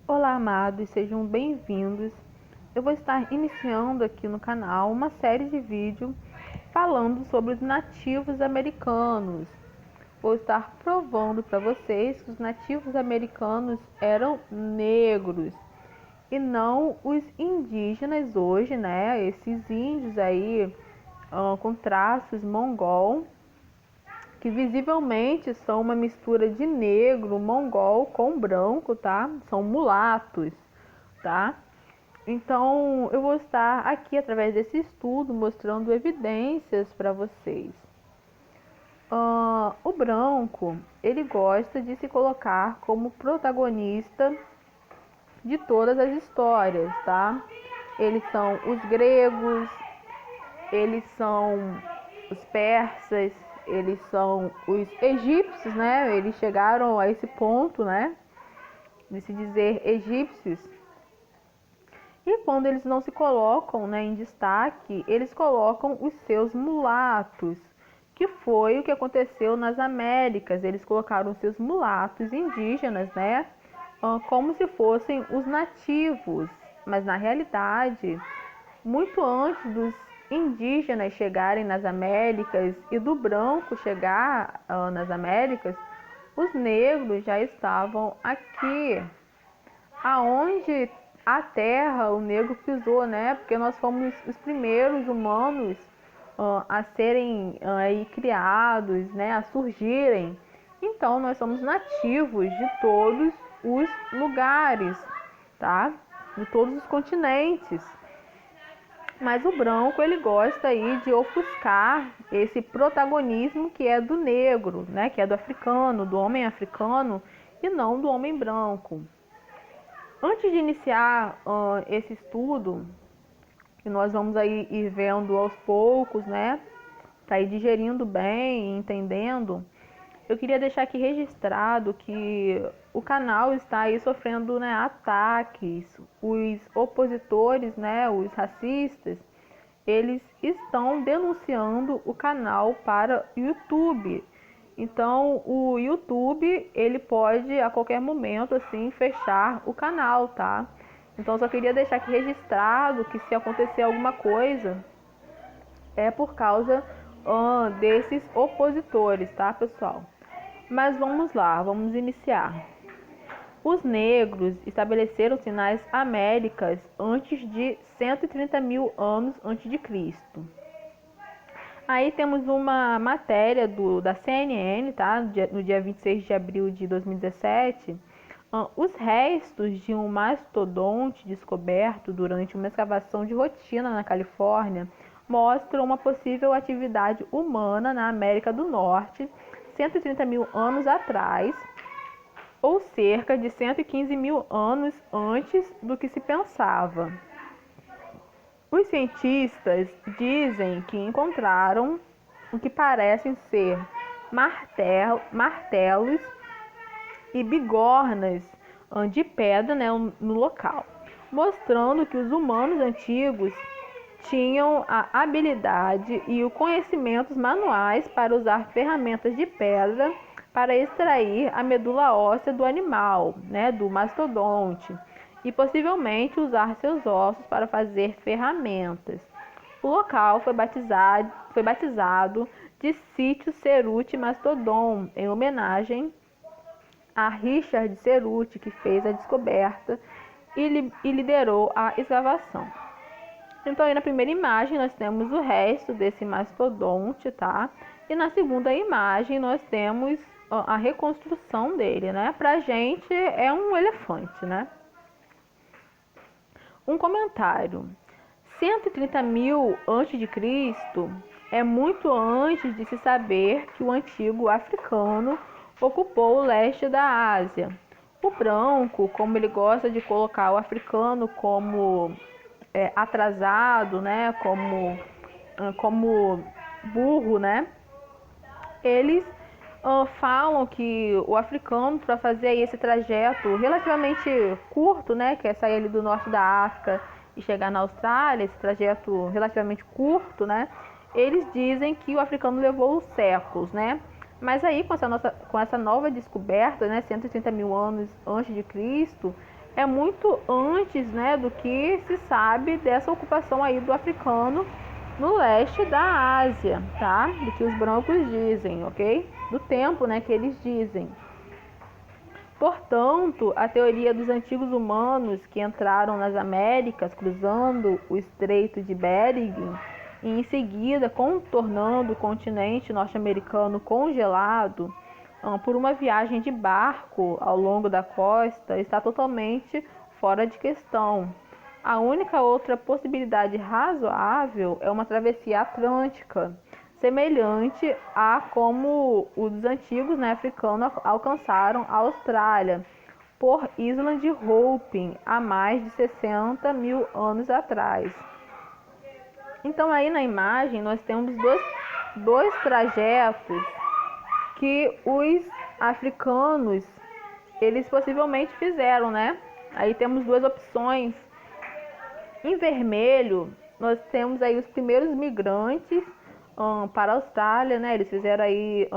Olá, amados, sejam bem-vindos. Eu vou estar iniciando aqui no canal uma série de vídeos falando sobre os nativos americanos. Vou estar provando para vocês que os nativos americanos eram negros e não os indígenas hoje, né? Esses índios aí com traços mongol, que visivelmente são uma mistura de negro, mongol com branco, tá? São mulatos, tá? Então, eu vou estar aqui através desse estudo mostrando evidências para vocês. O branco, ele gosta de se colocar como protagonista de todas as histórias, tá? Eles são os gregos, eles são os persas, eles são os egípcios, né? Eles chegaram a esse ponto, né? De se dizer egípcios. E quando eles não se colocam, né, em destaque, eles colocam os seus mulatos, que foi o que aconteceu nas Américas. Eles colocaram os seus mulatos indígenas, né, como se fossem os nativos. Mas na realidade, muito antes dos indígenas chegarem nas Américas e do branco chegar nas Américas, os negros já estavam aqui, aonde a terra o negro pisou, né? Porque nós fomos os primeiros humanos a serem aí criados, né? A surgirem. Então nós somos nativos de todos os lugares, tá? De todos os continentes. Mas o branco, ele gosta aí de ofuscar esse protagonismo que é do negro, né? Que é do africano, do homem africano e não do homem branco. Antes de iniciar esse estudo, que nós vamos aí ir vendo aos poucos, né? Tá aí digerindo bem, entendendo. Eu queria deixar aqui registrado que o canal está aí sofrendo, né, ataques. Os opositores, né, os racistas, eles estão denunciando o canal para o YouTube. Então, o YouTube, ele pode a qualquer momento assim fechar o canal, tá? Então, só queria deixar aqui registrado que se acontecer alguma coisa é por causa desses opositores, tá, pessoal? Mas vamos lá, vamos iniciar. Os negros estabeleceram-se nas Américas antes de 130 mil anos antes de Cristo. Aí temos uma matéria da CNN, tá? No dia 26 de abril de 2017. Os restos de um mastodonte descoberto durante uma escavação de rotina na Califórnia mostram uma possível atividade humana na América do Norte 130 mil anos atrás, ou cerca de 115 mil anos antes do que se pensava. Os cientistas dizem que encontraram o que parecem ser martelos e bigornas de pedra, né, no local, mostrando que os humanos antigos tinham a habilidade e os conhecimentos manuais para usar ferramentas de pedra para extrair a medula óssea do animal, né, do mastodonte, e possivelmente usar seus ossos para fazer ferramentas. O local foi batizado de Sítio Cerute Mastodon, em homenagem a Richard Cerute, que fez a descoberta e liderou a escavação. Então, aí na primeira imagem nós temos o resto desse mastodonte, tá? E na segunda imagem nós temos a reconstrução dele, né? Pra gente é um elefante, né? Um comentário. 130 mil antes de Cristo é muito antes de se saber que o antigo africano ocupou o leste da Ásia. O branco, como ele gosta de colocar o africano como atrasado, né, como burro, né? Eles falam que o africano, para fazer esse trajeto relativamente curto, né, que é sair ali do norte da África e chegar na Austrália, esse trajeto relativamente curto, né? Eles dizem que o africano levou séculos, né? Mas aí com essa nova descoberta, né, 130 mil anos antes de Cristo, é muito antes, né, do que se sabe dessa ocupação aí do africano no leste da Ásia, tá? Do que os brancos dizem, ok? Do tempo, né, que eles dizem. Portanto, a teoria dos antigos humanos que entraram nas Américas, cruzando o Estreito de Bering, e em seguida contornando o continente norte-americano congelado, por uma viagem de barco ao longo da costa, está totalmente fora de questão. A única outra possibilidade razoável é uma travessia atlântica, semelhante a como os antigos, né, africanos alcançaram a Austrália por Island Hopping há mais de 60 mil anos atrás. Então aí na imagem nós temos dois trajetos que os africanos eles possivelmente fizeram, né? Aí temos duas opções. Em vermelho nós temos aí os primeiros migrantes para a Austrália, né? Eles fizeram aí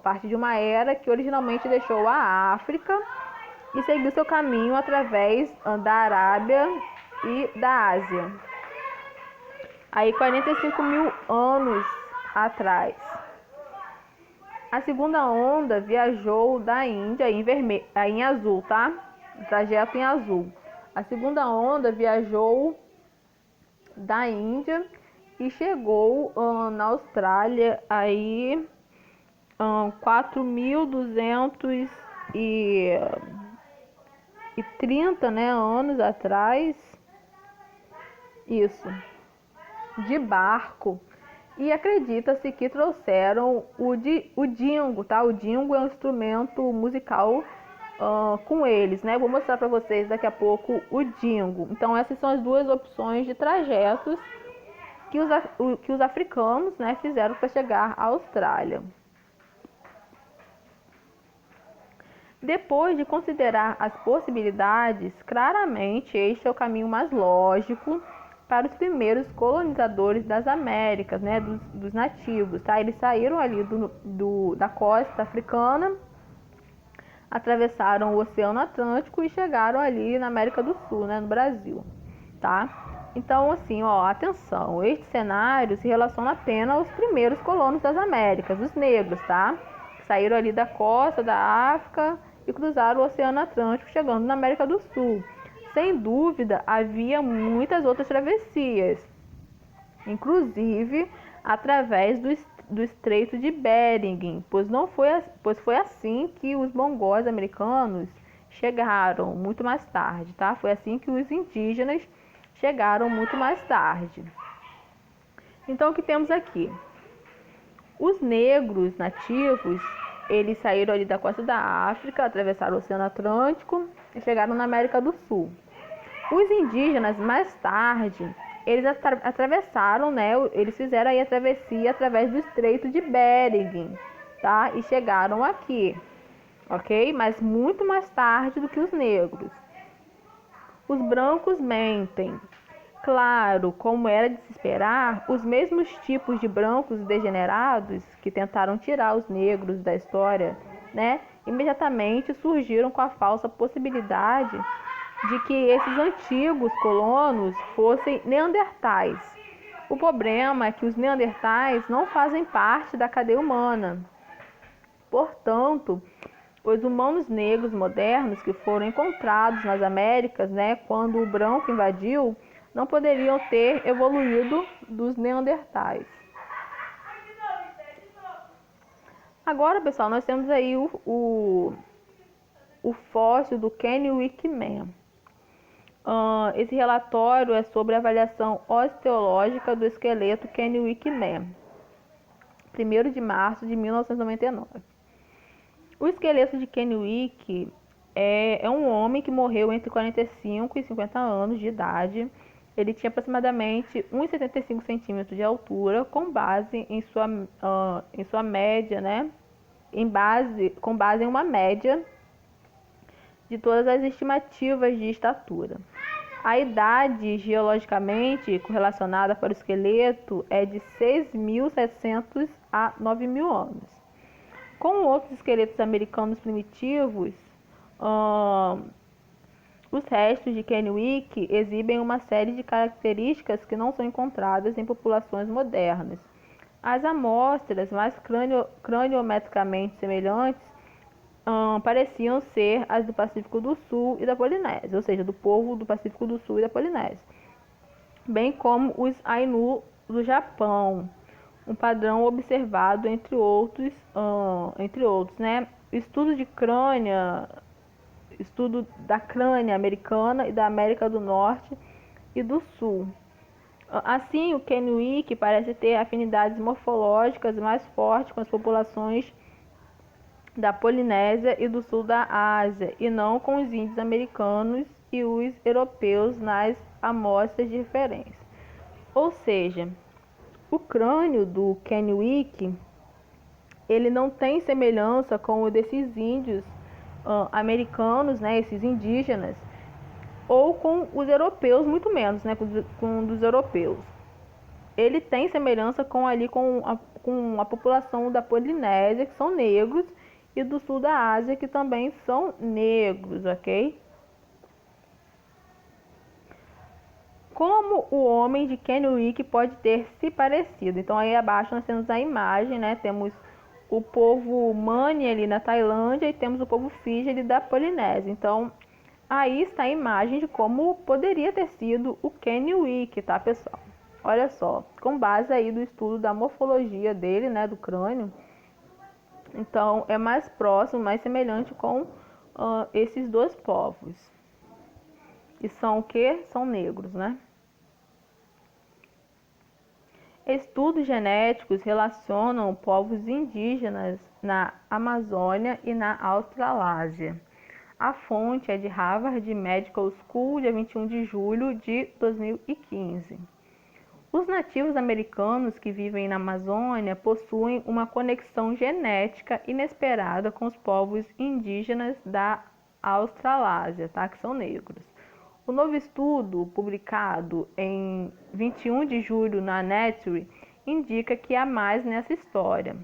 parte de uma era que originalmente deixou a África e seguiu seu caminho através da Arábia e da Ásia. Aí 45 mil anos atrás. A segunda onda viajou da Índia em vermelho, em azul, tá? O trajeto em azul. A segunda onda viajou da Índia e chegou na Austrália aí 4.230, né, anos atrás. Isso. De barco. E acredita-se que trouxeram o dingo, tá? O dingo é um instrumento musical com eles, né? Vou mostrar para vocês daqui a pouco o dingo. Então essas são as duas opções de trajetos que os africanos, né, fizeram para chegar à Austrália. Depois de considerar as possibilidades, claramente este é o caminho mais lógico para os primeiros colonizadores das Américas, né, dos nativos, tá? Eles saíram ali da costa africana, atravessaram o Oceano Atlântico e chegaram ali na América do Sul, né, no Brasil, tá? Então, assim, ó, atenção, este cenário se relaciona apenas aos primeiros colonos das Américas, os negros, tá? Saíram ali da costa da África e cruzaram o Oceano Atlântico, chegando na América do Sul. Sem dúvida, havia muitas outras travessias, inclusive através do Estreito de Bering, pois foi assim que os mongóis americanos chegaram muito mais tarde, tá? Foi assim que os indígenas chegaram muito mais tarde. Então, o que temos aqui? Os negros nativos, eles saíram ali da costa da África, atravessaram o Oceano Atlântico e chegaram na América do Sul. Os indígenas, mais tarde, eles atravessaram, né? Eles fizeram aí a travessia através do Estreito de Bering, tá? E chegaram aqui, ok? Mas muito mais tarde do que os negros. Os brancos mentem. Claro, como era de se esperar, os mesmos tipos de brancos degenerados que tentaram tirar os negros da história, né, imediatamente surgiram com a falsa possibilidade de que esses antigos colonos fossem neandertais. O problema é que os neandertais não fazem parte da cadeia humana. Portanto, os humanos negros modernos que foram encontrados nas Américas, né, quando o branco invadiu, não poderiam ter evoluído dos neandertais. Agora, pessoal, nós temos aí o fóssil do Kennewick Man. Esse relatório é sobre a avaliação osteológica do esqueleto Kennewick Man, 1º de março de 1999. O esqueleto de Kennewick é um homem que morreu entre 45 e 50 anos de idade. Ele tinha aproximadamente 1,75 centímetros de altura, com base em sua média, né? Com base em uma média de todas as estimativas de estatura. A idade geologicamente correlacionada para o esqueleto é de 6.700 a 9.000 anos. Com outros esqueletos americanos primitivos, Os restos de Kennewick exibem uma série de características que não são encontradas em populações modernas. As amostras mais craniometricamente semelhantes pareciam ser as do Pacífico do Sul e da Polinésia, ou seja, do povo do Pacífico do Sul e da Polinésia, bem como os Ainu do Japão, um padrão observado entre outros, né? Estudo da crânia americana e da América do Norte e do Sul. Assim, o Kennewick parece ter afinidades morfológicas mais fortes com as populações da Polinésia e do sul da Ásia, e não com os índios americanos e os europeus nas amostras de referência. Ou seja, o crânio do Kennewick, ele não tem semelhança com o desses índios americanos, né, esses indígenas, ou com os europeus, muito menos, né, com dos europeus. Ele tem semelhança com a população da Polinésia, que são negros, e do sul da Ásia, que também são negros, ok? Como o homem de Kennewick pode ter se parecido? Então aí abaixo nós temos a imagem, né? Temos o povo Mani ali na Tailândia e temos o povo Fiji ali da Polinésia. Então aí está a imagem de como poderia ter sido o Kennewick, tá, pessoal? Olha só, com base aí do estudo da morfologia dele, né, do crânio, então é mais próximo, mais semelhante com esses dois povos. E são o que? São negros, né? Estudos genéticos relacionam povos indígenas na Amazônia e na Australásia. A fonte é de Harvard Medical School, dia 21 de julho de 2015. Os nativos americanos que vivem na Amazônia possuem uma conexão genética inesperada com os povos indígenas da Australásia, tá? Que são negros. O novo estudo, publicado em 21 de julho na Nature, indica que há mais nessa história.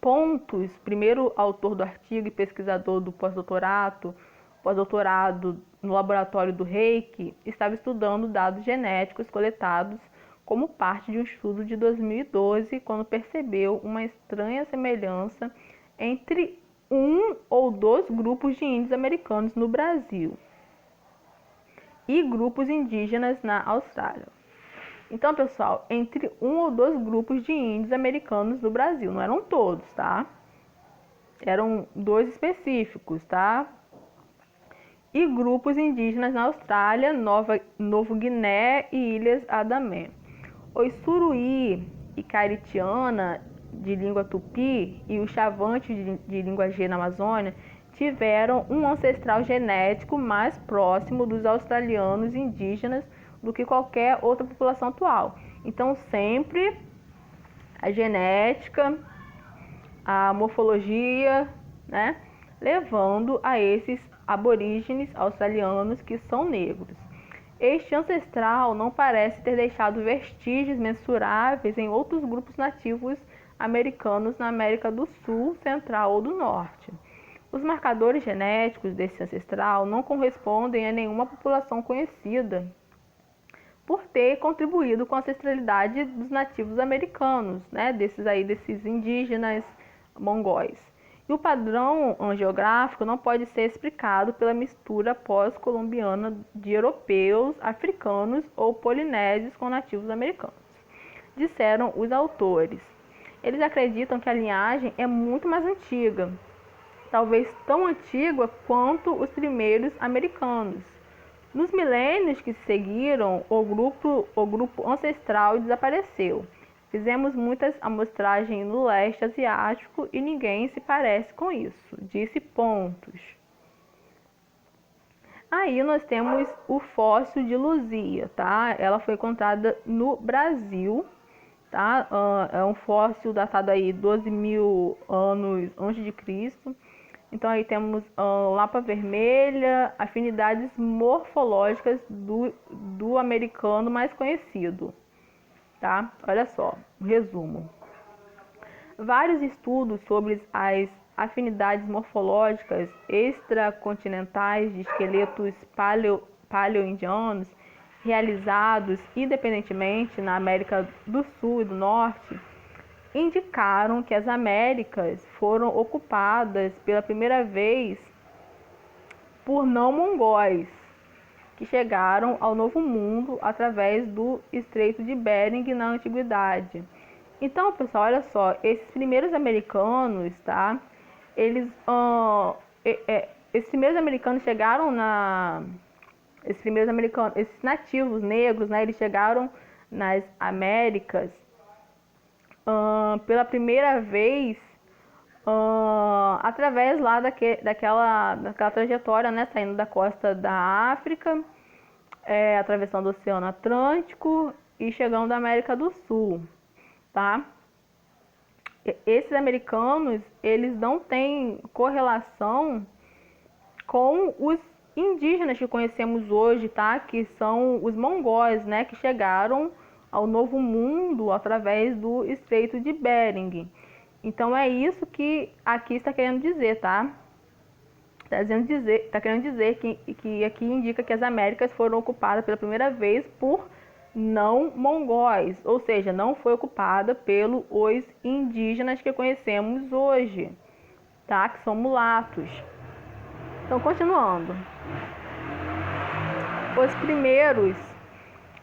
Pontus, primeiro autor do artigo e pesquisador do pós-doutorado no laboratório do Reiki, estava estudando dados genéticos coletados como parte de um estudo de 2012, quando percebeu uma estranha semelhança entre um ou dois grupos de índios americanos no Brasil e grupos indígenas na Austrália. Então, pessoal, entre um ou dois grupos de índios americanos no Brasil, não eram todos, tá? Eram dois específicos, tá? E grupos indígenas na Austrália, Novo Guiné e Ilhas Andamã. Os Suruí e Caritiana, de língua tupi, e os Chavantes, de língua G na Amazônia, tiveram um ancestral genético mais próximo dos australianos indígenas do que qualquer outra população atual. Então, sempre a genética, a morfologia, né, levando a esses aborígenes australianos que são negros. Este ancestral não parece ter deixado vestígios mensuráveis em outros grupos nativos americanos na América do Sul, Central ou do Norte. Os marcadores genéticos desse ancestral não correspondem a nenhuma população conhecida por ter contribuído com a ancestralidade dos nativos americanos, né, desses indígenas mongóis. E o padrão geográfico não pode ser explicado pela mistura pós-colombiana de europeus, africanos ou polinésios com nativos americanos, disseram os autores. Eles acreditam que a linhagem é muito mais antiga, talvez tão antiga quanto os primeiros americanos. Nos milênios que se seguiram, o grupo ancestral desapareceu. Fizemos muitas amostragens no leste asiático e ninguém se parece com isso, disse Pontus. Aí nós temos o fóssil de Luzia, tá? Ela foi encontrada no Brasil, tá? É um fóssil datado aí 12 mil anos antes de Cristo. Então aí temos lapa vermelha, afinidades morfológicas do americano mais conhecido. Tá? Olha só, um resumo. Vários estudos sobre as afinidades morfológicas extracontinentais de esqueletos paleoindianos realizados independentemente na América do Sul e do Norte indicaram que as Américas foram ocupadas pela primeira vez por não-mongóis, que chegaram ao Novo Mundo através do Estreito de Bering na Antiguidade. Então, pessoal, olha só, esses primeiros americanos, tá? Esses primeiros americanos chegaram esses nativos negros, né? Eles chegaram nas Américas pela primeira vez através lá daquela trajetória, né? Saindo da costa da África, atravessando o Oceano Atlântico e chegando da América do Sul, tá? Esses americanos, eles não têm correlação com os indígenas que conhecemos hoje, tá? Que são os mongóis, né? Que chegaram ao Novo Mundo através do Estreito de Bering. Então é isso que aqui está querendo dizer, tá? Está querendo dizer que aqui indica que as Américas foram ocupadas pela primeira vez por não mongóis, ou seja, não foi ocupada pelos indígenas que conhecemos hoje, tá? Que são mulatos. Então, continuando.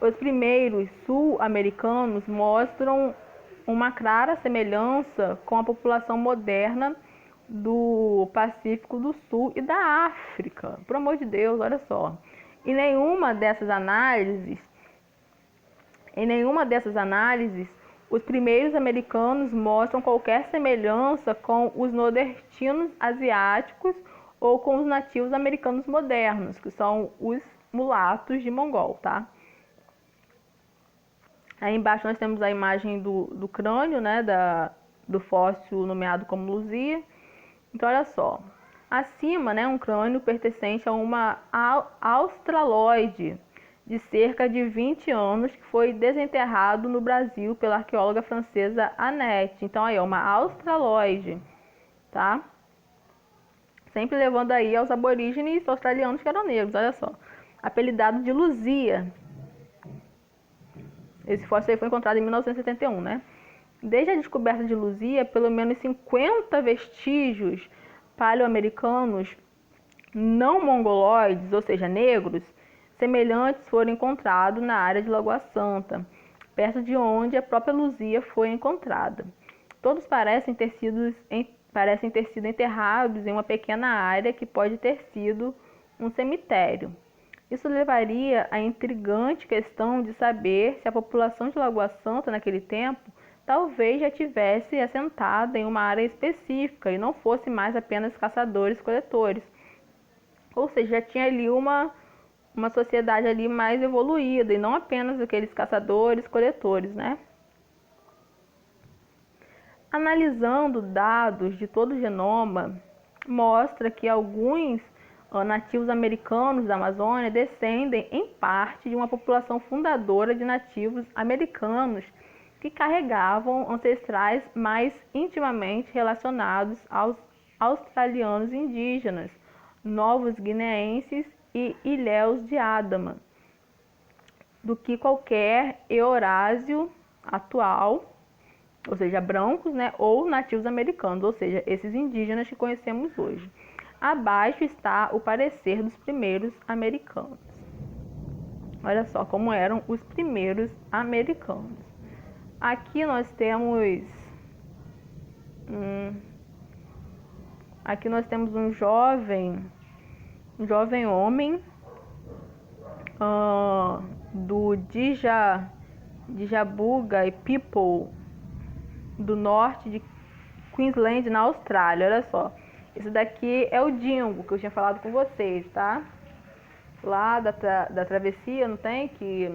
Os primeiros sul-americanos mostram uma clara semelhança com a população moderna do Pacífico do Sul e da África. Por amor de Deus, olha só. Em nenhuma dessas análises, os primeiros americanos mostram qualquer semelhança com os nordestinos asiáticos ou com os nativos americanos modernos, que são os mulatos de Mongol, tá? Aí embaixo nós temos a imagem do crânio, né, do fóssil nomeado como Luzia. Então, olha só. Acima, né, um crânio pertencente a uma australoide de cerca de 20 anos que foi desenterrado no Brasil pela arqueóloga francesa Annette. Então, aí, uma australoide, tá? Sempre levando aí aos aborígenes australianos que eram negros, olha só. Apelidado de Luzia. Esse fóssil aí foi encontrado em 1971, né? Desde a descoberta de Luzia, pelo menos 50 vestígios paleoamericanos não mongoloides, ou seja, negros, semelhantes foram encontrados na área de Lagoa Santa, perto de onde a própria Luzia foi encontrada. Todos parecem ter sido enterrados em uma pequena área que pode ter sido um cemitério. Isso levaria à intrigante questão de saber se a população de Lagoa Santa naquele tempo talvez já tivesse assentada em uma área específica e não fosse mais apenas caçadores-coletores. Ou seja, já tinha ali uma sociedade ali mais evoluída e não apenas aqueles caçadores-coletores, né? Analisando dados de todo o genoma, mostra que alguns nativos americanos da Amazônia descendem em parte de uma população fundadora de nativos americanos que carregavam ancestrais mais intimamente relacionados aos australianos indígenas, novos guineenses e ilhéus de Andaman, do que qualquer eurásio atual, ou seja, brancos, né, ou nativos americanos, ou seja, esses indígenas que conhecemos hoje. Abaixo está o parecer dos primeiros americanos. Olha só como eram os primeiros americanos. Aqui nós temos um jovem homem do Djabuga e People do norte de Queensland, na Austrália. Olha só. Esse daqui é o dingo que eu tinha falado com vocês, tá? Lá da travessia, não tem? Que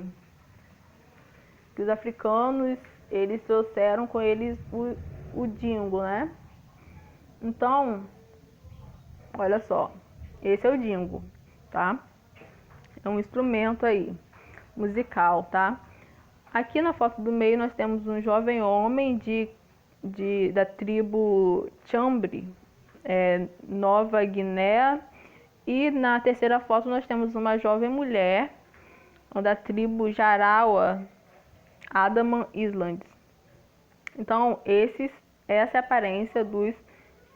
os africanos, eles trouxeram com eles o dingo, né? Então, olha só. Esse é o dingo, tá? É um instrumento aí, musical, tá? Aqui na foto do meio nós temos um jovem homem da tribo Chambri, Nova Guiné. E na terceira foto nós temos uma jovem mulher da tribo Jarawa, Andaman Islands. Então, essa é a aparência dos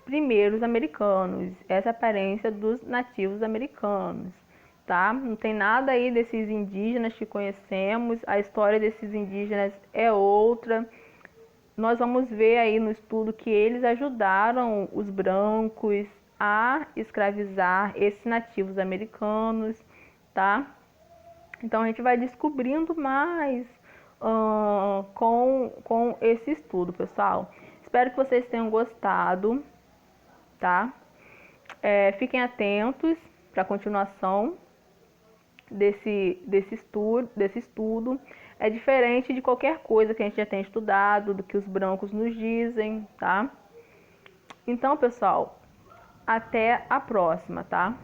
primeiros americanos, essa é a aparência dos nativos americanos, tá? Não tem nada aí desses indígenas que conhecemos, a história desses indígenas é outra. Nós vamos ver aí no estudo que eles ajudaram os brancos a escravizar esses nativos americanos, tá? Então a gente vai descobrindo mais com esse estudo, pessoal. Espero que vocês tenham gostado, tá? Fiquem atentos para a continuação desse estudo. É diferente de qualquer coisa que a gente já tem estudado, do que os brancos nos dizem, tá? Então, pessoal, até a próxima, tá?